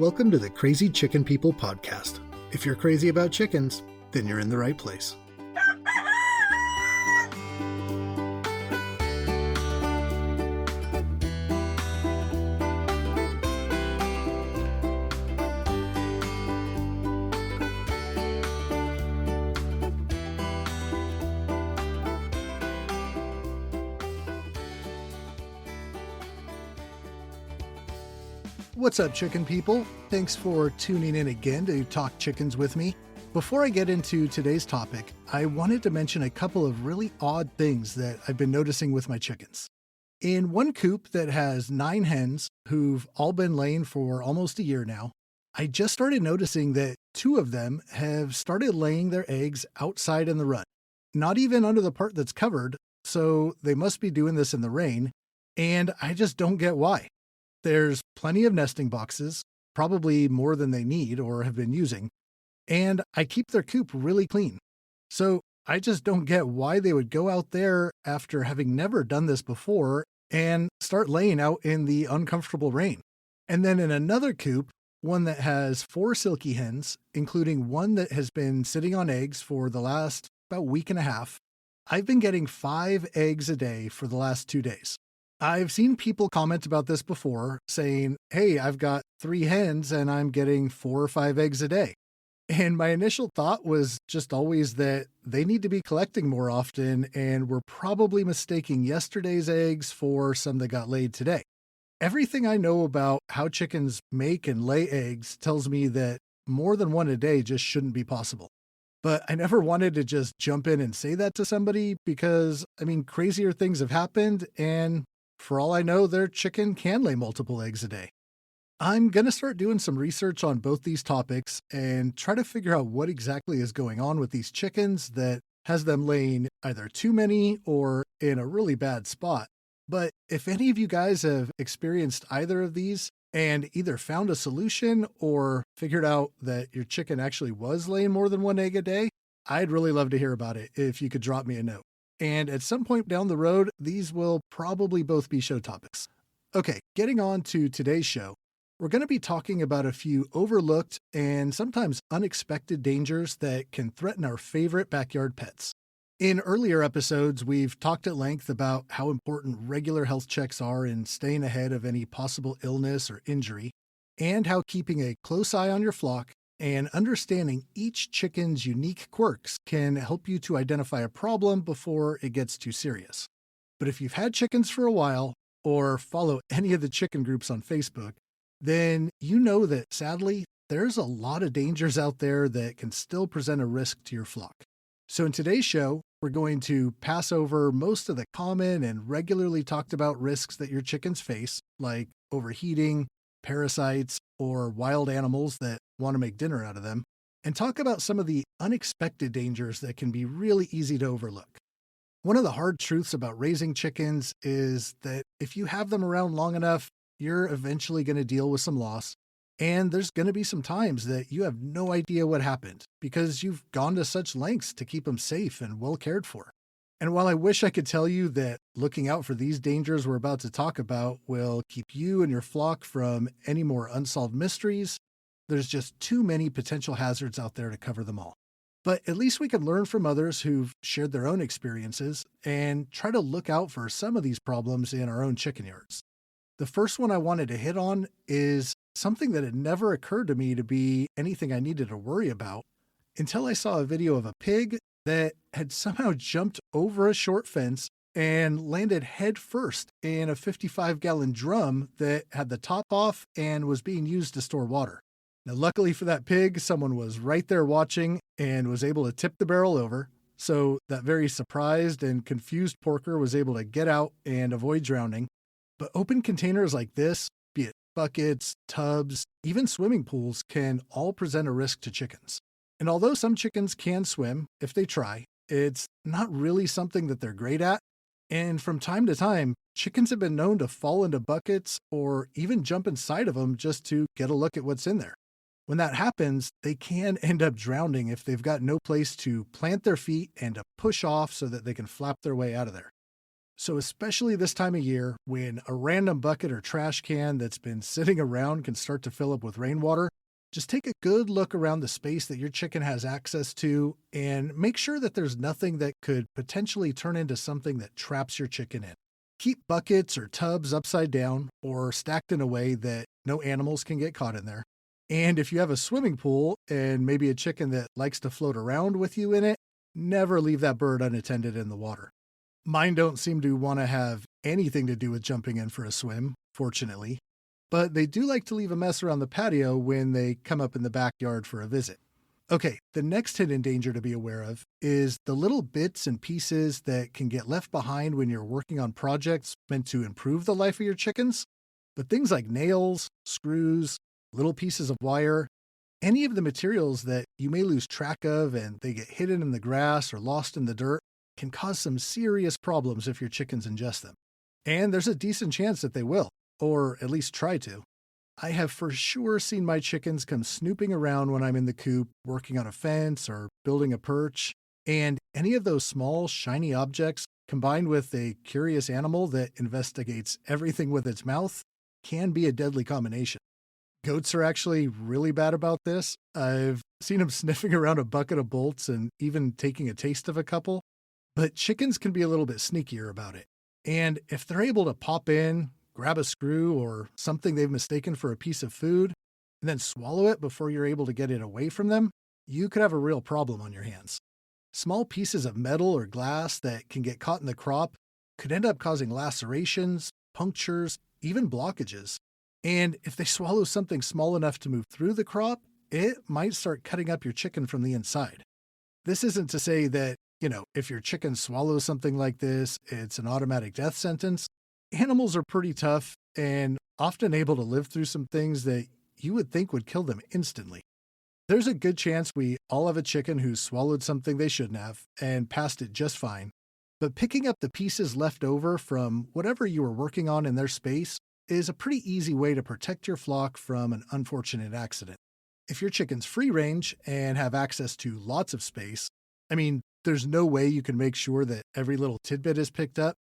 Welcome to the Crazy Chicken People podcast. If you're crazy about chickens, then you're in the right place. What's up, chicken people? Thanks for tuning in again to talk chickens with me. Before I get into today's topic, I wanted to mention a couple of really odd things that I've been noticing with my chickens. In one coop that has 9 hens who've all been laying for almost a year now, I just started noticing that 2 of them have started laying their eggs outside in the run, not even under the part that's covered, so they must be doing this in the rain, and I just don't get why. There's plenty of nesting boxes, probably more than they need or have been using, and I keep their coop really clean. So I just don't get why they would go out there after having never done this before and start laying out in the uncomfortable rain. And then in another coop, one that has 4 silky hens, including one that has been sitting on eggs for the last about week and a half, I've been getting 5 eggs a day for the last 2 days. I've seen people comment about this before, saying, hey, I've got 3 hens and I'm getting 4 or 5 eggs a day. And my initial thought was just always that they need to be collecting more often and we're probably mistaking yesterday's eggs for some that got laid today. Everything I know about how chickens make and lay eggs tells me that more than 1 a day just shouldn't be possible. But I never wanted to just jump in and say that to somebody because, crazier things have happened, and for all I know, their chicken can lay multiple eggs a day. I'm going to start doing some research on both these topics and try to figure out what exactly is going on with these chickens that has them laying either too many or in a really bad spot. But if any of you guys have experienced either of these and either found a solution or figured out that your chicken actually was laying more than 1 egg a day, I'd really love to hear about it if you could drop me a note. And at some point down the road, these will probably both be show topics. Okay, getting on to today's show, we're going to be talking about a few overlooked and sometimes unexpected dangers that can threaten our favorite backyard pets. In earlier episodes, we've talked at length about how important regular health checks are in staying ahead of any possible illness or injury, and how keeping a close eye on your flock and understanding each chicken's unique quirks can help you to identify a problem before it gets too serious. But if you've had chickens for a while, or follow any of the chicken groups on Facebook, then you know that sadly, there's a lot of dangers out there that can still present a risk to your flock. So in today's show, we're going to pass over most of the common and regularly talked about risks that your chickens face, like overheating, parasites, or wild animals that want to make dinner out of them, and talk about some of the unexpected dangers that can be really easy to overlook. One of the hard truths about raising chickens is that if you have them around long enough, you're eventually going to deal with some loss, and there's going to be some times that you have no idea what happened because you've gone to such lengths to keep them safe and well cared for. And while I wish I could tell you that looking out for these dangers we're about to talk about will keep you and your flock from any more unsolved mysteries, there's just too many potential hazards out there to cover them all. But at least we can learn from others who've shared their own experiences and try to look out for some of these problems in our own chicken yards. The first one I wanted to hit on is something that had never occurred to me to be anything I needed to worry about until I saw a video of a pig that had somehow jumped over a short fence and landed head first in a 55-gallon drum that had the top off and was being used to store water. Now, luckily for that pig, someone was right there watching and was able to tip the barrel over, so that very surprised and confused porker was able to get out and avoid drowning. But open containers like this, be it buckets, tubs, even swimming pools, can all present a risk to chickens. And although some chickens can swim if they try, it's not really something that they're great at. And from time to time, chickens have been known to fall into buckets or even jump inside of them just to get a look at what's in there. When that happens, they can end up drowning if they've got no place to plant their feet and to push off so that they can flap their way out of there. So, especially this time of year when a random bucket or trash can that's been sitting around can start to fill up with rainwater, just take a good look around the space that your chicken has access to and make sure that there's nothing that could potentially turn into something that traps your chicken in. Keep buckets or tubs upside down or stacked in a way that no animals can get caught in there. And if you have a swimming pool and maybe a chicken that likes to float around with you in it, never leave that bird unattended in the water. Mine don't seem to want to have anything to do with jumping in for a swim, fortunately, but they do like to leave a mess around the patio when they come up in the backyard for a visit. Okay, the next hidden danger to be aware of is the little bits and pieces that can get left behind when you're working on projects meant to improve the life of your chickens. But things like nails, screws, little pieces of wire, any of the materials that you may lose track of and they get hidden in the grass or lost in the dirt can cause some serious problems if your chickens ingest them. And there's a decent chance that they will, or at least try to. I have for sure seen my chickens come snooping around when I'm in the coop, working on a fence or building a perch, and any of those small, shiny objects combined with a curious animal that investigates everything with its mouth can be a deadly combination. Goats are actually really bad about this. I've seen them sniffing around a bucket of bolts and even taking a taste of a couple. But chickens can be a little bit sneakier about it. And if they're able to pop in, grab a screw or something they've mistaken for a piece of food, and then swallow it before you're able to get it away from them, you could have a real problem on your hands. Small pieces of metal or glass that can get caught in the crop could end up causing lacerations, punctures, even blockages. And if they swallow something small enough to move through the crop, it might start cutting up your chicken from the inside. This isn't to say that, if your chicken swallows something like this, it's an automatic death sentence. Animals are pretty tough and often able to live through some things that you would think would kill them instantly. There's a good chance we all have a chicken who swallowed something they shouldn't have and passed it just fine. But picking up the pieces left over from whatever you were working on in their space is a pretty easy way to protect your flock from an unfortunate accident. If your chicken's free range and have access to lots of space, there's no way you can make sure that every little tidbit is picked up,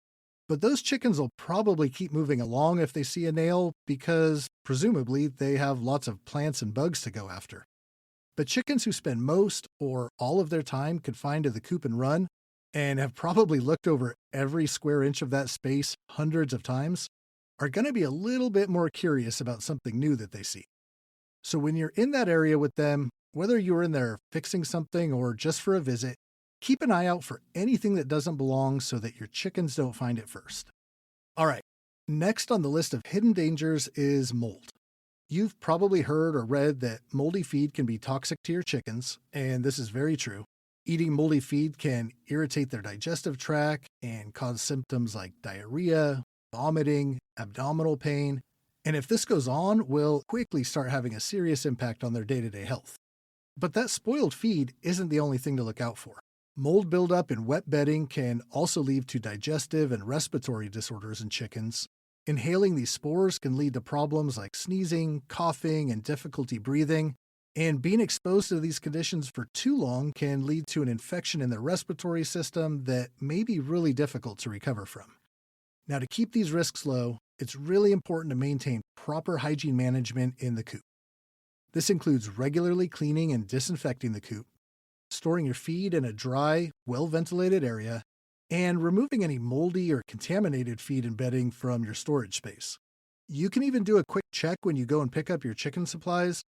but those chickens will probably keep moving along if they see a nail because, presumably, they have lots of plants and bugs to go after. But chickens who spend most or all of their time confined to the coop and run and have probably looked over every square inch of that space hundreds of times are going to be a little bit more curious about something new that they see. So when you're in that area with them, whether you're in there fixing something or just for a visit, keep an eye out for anything that doesn't belong so that your chickens don't find it first. All right, next on the list of hidden dangers is mold. You've probably heard or read that moldy feed can be toxic to your chickens, and this is very true. Eating moldy feed can irritate their digestive tract and cause symptoms like diarrhea, vomiting, abdominal pain, and if this goes on, will quickly start having a serious impact on their day-to-day health. But that spoiled feed isn't the only thing to look out for. Mold buildup in wet bedding can also lead to digestive and respiratory disorders in chickens. Inhaling these spores can lead to problems like sneezing, coughing, and difficulty breathing. And being exposed to these conditions for too long can lead to an infection in their respiratory system that may be really difficult to recover from. Now, to keep these risks low, it's really important to maintain proper hygiene management in the coop. This includes regularly cleaning and disinfecting the coop, storing your feed in a dry, well-ventilated area, and removing any moldy or contaminated feed and bedding from your storage space. You can even do a quick check when you go and pick up your chicken supplies.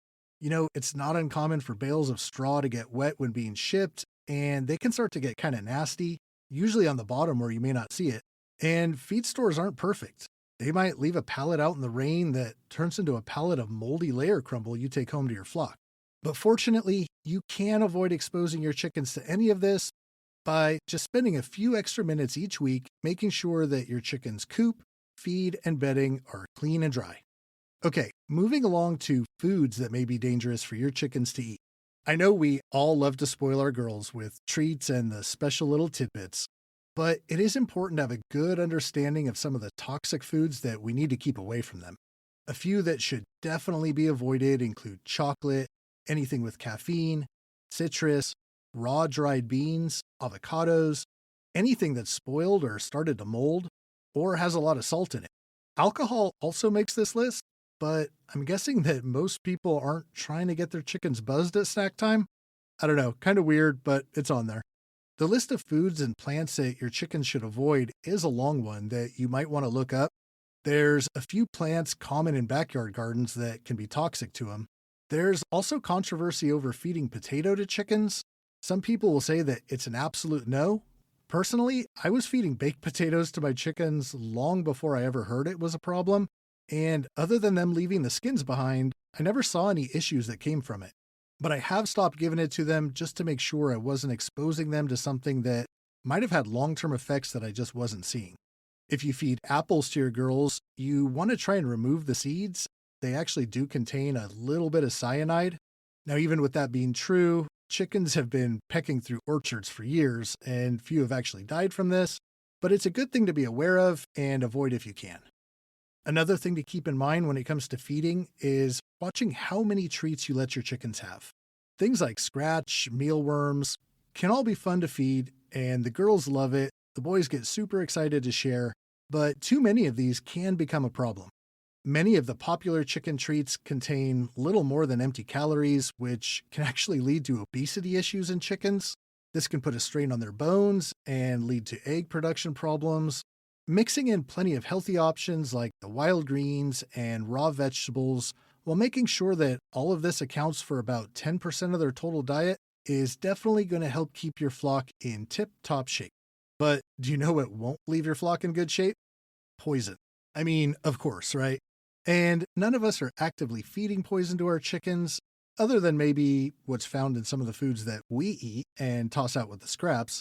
It's not uncommon for bales of straw to get wet when being shipped, and they can start to get kind of nasty, usually on the bottom where you may not see it. And feed stores aren't perfect. They might leave a pallet out in the rain that turns into a pallet of moldy layer crumble you take home to your flock. But fortunately, you can avoid exposing your chickens to any of this by just spending a few extra minutes each week making sure that your chicken's coop, feed, and bedding are clean and dry. Okay, moving along to foods that may be dangerous for your chickens to eat. I know we all love to spoil our girls with treats and the special little tidbits, but it is important to have a good understanding of some of the toxic foods that we need to keep away from them. A few that should definitely be avoided include chocolate, anything with caffeine, citrus, raw dried beans, avocados, anything that's spoiled or started to mold, or has a lot of salt in it. Alcohol also makes this list, but I'm guessing that most people aren't trying to get their chickens buzzed at snack time. I don't know, kind of weird, but it's on there. The list of foods and plants that your chickens should avoid is a long one that you might want to look up. There's a few plants common in backyard gardens that can be toxic to them. There's also controversy over feeding potato to chickens. Some people will say that it's an absolute no. Personally, I was feeding baked potatoes to my chickens long before I ever heard it was a problem, and other than them leaving the skins behind, I never saw any issues that came from it. But I have stopped giving it to them just to make sure I wasn't exposing them to something that might have had long-term effects that I just wasn't seeing. If you feed apples to your girls, you want to try and remove the seeds. They actually do contain a little bit of cyanide. Now, even with that being true, chickens have been pecking through orchards for years, and few have actually died from this, but it's a good thing to be aware of and avoid if you can. Another thing to keep in mind when it comes to feeding is watching how many treats you let your chickens have. Things like scratch, mealworms can all be fun to feed, and the girls love it. The boys get super excited to share, but too many of these can become a problem. Many of the popular chicken treats contain little more than empty calories, which can actually lead to obesity issues in chickens. This can put a strain on their bones and lead to egg production problems. Mixing in plenty of healthy options like the wild greens and raw vegetables, while making sure that all of this accounts for about 10% of their total diet, is definitely going to help keep your flock in tip-top shape. But do you know what won't leave your flock in good shape? Poison. I mean, of course, right? And none of us are actively feeding poison to our chickens, other than maybe what's found in some of the foods that we eat and toss out with the scraps.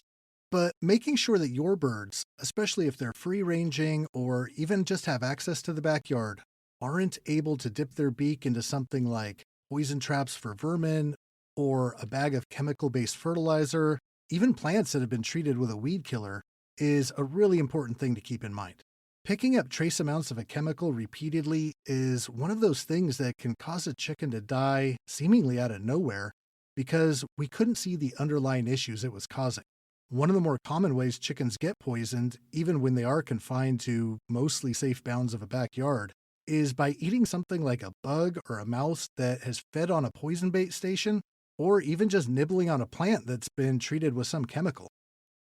But making sure that your birds, especially if they're free ranging or even just have access to the backyard, aren't able to dip their beak into something like poison traps for vermin or a bag of chemical-based fertilizer, even plants that have been treated with a weed killer, is a really important thing to keep in mind. Picking up trace amounts of a chemical repeatedly is one of those things that can cause a chicken to die seemingly out of nowhere because we couldn't see the underlying issues it was causing. One of the more common ways chickens get poisoned, even when they are confined to mostly safe bounds of a backyard, is by eating something like a bug or a mouse that has fed on a poison bait station, or even just nibbling on a plant that's been treated with some chemical.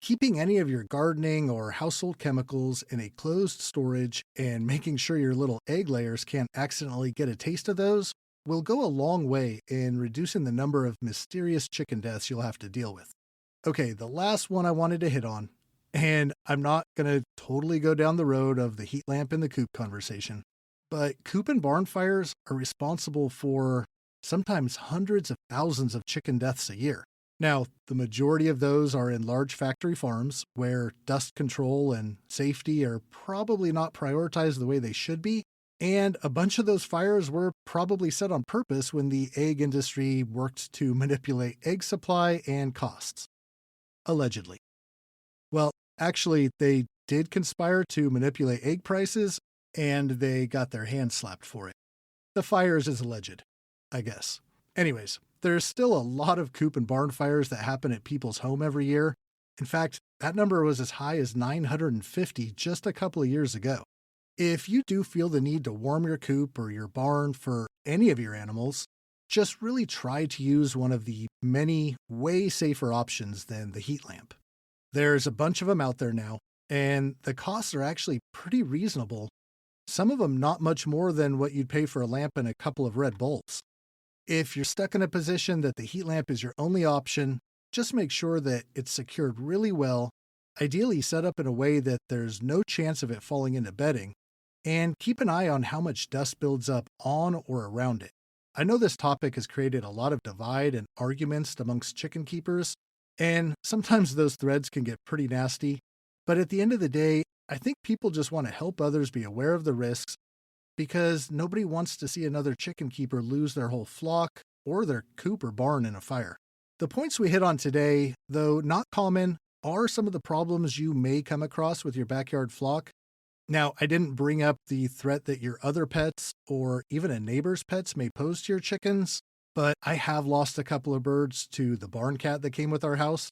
Keeping any of your gardening or household chemicals in a closed storage and making sure your little egg layers can't accidentally get a taste of those will go a long way in reducing the number of mysterious chicken deaths you'll have to deal with. Okay, the last one I wanted to hit on, and I'm not going to totally go down the road of the heat lamp in the coop conversation, but coop and barn fires are responsible for sometimes hundreds of thousands of chicken deaths a year. Now, the majority of those are in large factory farms where dust control and safety are probably not prioritized the way they should be, and a bunch of those fires were probably set on purpose when the egg industry worked to manipulate egg supply and costs. Allegedly. Well, actually, they did conspire to manipulate egg prices, and they got their hands slapped for it. The fires is alleged, I guess. Anyways, there's still a lot of coop and barn fires that happen at people's home every year. In fact, that number was as high as 950 just a couple of years ago. If you do feel the need to warm your coop or your barn for any of your animals, just really try to use one of the many way safer options than the heat lamp. There's a bunch of them out there now, and the costs are actually pretty reasonable. Some of them not much more than what you'd pay for a lamp and a couple of red bulbs. If you're stuck in a position that the heat lamp is your only option, just make sure that it's secured really well, ideally set up in a way that there's no chance of it falling into bedding, and keep an eye on how much dust builds up on or around it. I know this topic has created a lot of divide and arguments amongst chicken keepers, and sometimes those threads can get pretty nasty, but at the end of the day, I think people just want to help others be aware of the risks because nobody wants to see another chicken keeper lose their whole flock or their coop or barn in a fire. The points we hit on today, though not common, are some of the problems you may come across with your backyard flock. Now, I didn't bring up the threat that your other pets or even a neighbor's pets may pose to your chickens, but I have lost a couple of birds to the barn cat that came with our house.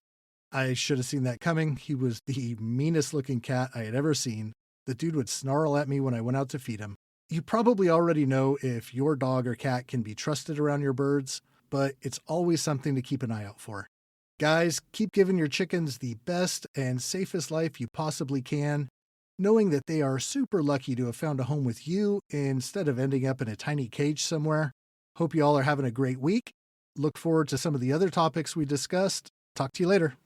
I should have seen that coming. He was the meanest looking cat I had ever seen. The dude would snarl at me when I went out to feed him. You probably already know if your dog or cat can be trusted around your birds, but it's always something to keep an eye out for. Guys, keep giving your chickens the best and safest life you possibly can, knowing that they are super lucky to have found a home with you instead of ending up in a tiny cage somewhere. Hope you all are having a great week. Look forward to some of the other topics we discussed. Talk to you later.